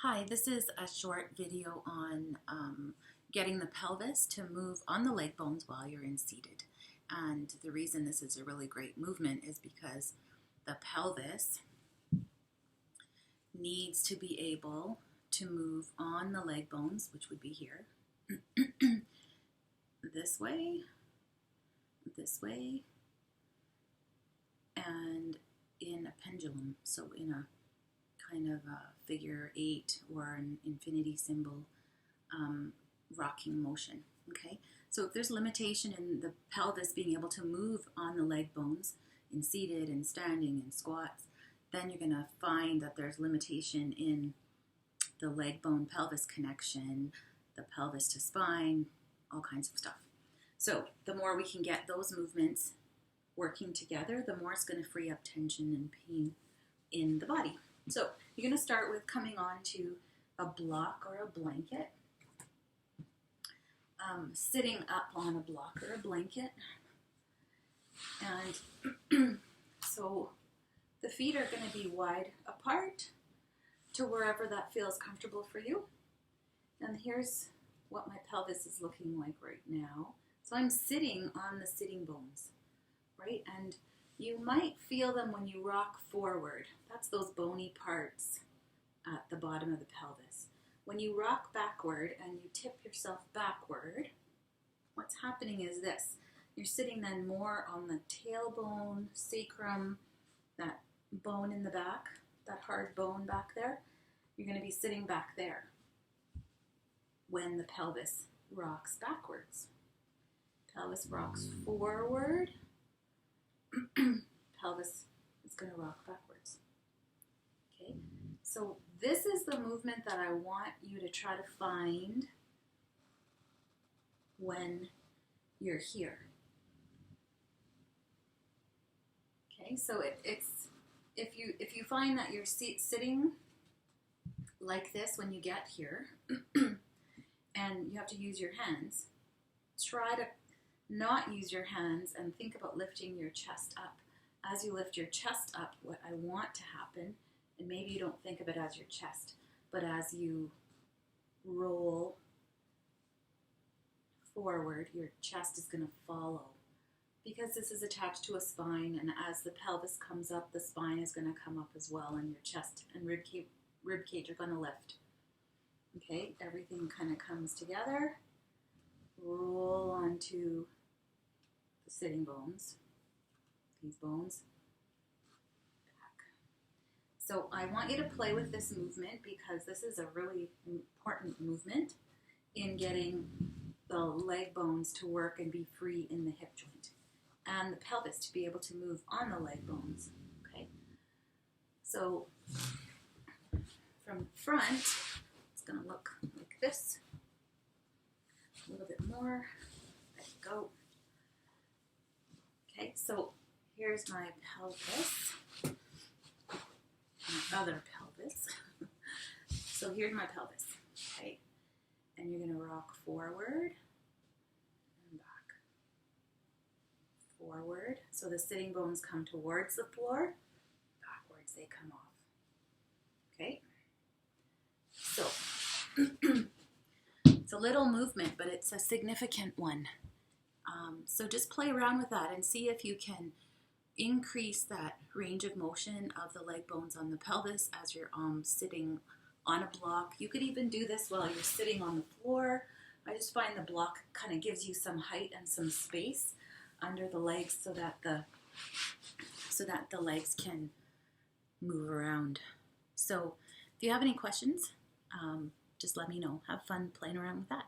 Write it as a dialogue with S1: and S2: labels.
S1: Hi, this is a short video on getting the pelvis to move on the leg bones while you're in seated. And the reason this is a really great movement is because the pelvis needs to be able to move on the leg bones, which would be here, this way, and in a pendulum, so in a kind of a figure 8 or an infinity symbol rocking motion. Okay, so if there's limitation in the pelvis being able to move on the leg bones in seated and standing and squats, then you're going to find that there's limitation in the leg bone pelvis connection, the pelvis to spine, all kinds of stuff. So the more we can get those movements working together, the more it's going to free up tension and pain in the body. So you're going to start with coming on to a block or a blanket, sitting up on a block or a blanket. And so the feet are going to be wide apart to wherever that feels comfortable for you. And here's what my pelvis is looking like right now. So I'm sitting on the sitting bones, right? And you might feel them when you rock forward. That's those bony parts at the bottom of the pelvis. When you rock backward and you tip yourself backward, what's happening is this. You're sitting then more on the tailbone, sacrum, that bone in the back, that hard bone back there. You're going to be sitting back there when the pelvis rocks backwards. Pelvis rocks forward. Pelvis is going to rock backwards. Okay, so this is the movement that I want you to try to find when you're here. Okay, so it's if you find that you're sitting like this when you get here, and you have to use your hands, try to not use your hands and think about lifting your chest up. As you lift your chest up, what I want to happen, and maybe you don't think of it as your chest, but as you roll forward, your chest is going to follow, because this is attached to a spine, and as the pelvis comes up, the spine is going to come up as well, and your chest and rib cage are going to lift. Okay, everything kind of comes together. Roll onto the sitting bones, these bones, back. So I want you to play with this movement because this is a really important movement in getting the leg bones to work and be free in the hip joint, and the pelvis to be able to move on the leg bones. Okay, so from front, it's going to look like this. A little bit more. There you go. Okay, so here's my pelvis, my other pelvis. So here's my pelvis, okay? And you're going to rock forward and back. Forward. So the sitting bones come towards the floor. Backwards, they come off. Okay? So it's a little movement, but it's a significant one. So just play around with that and see if you can increase that range of motion of the leg bones on the pelvis as you're sitting on a block. You could even do this while you're sitting on the floor. I just find the block kind of gives you some height and some space under the legs so that the legs can move around. So if you have any questions, just let me know. Have fun playing around with that.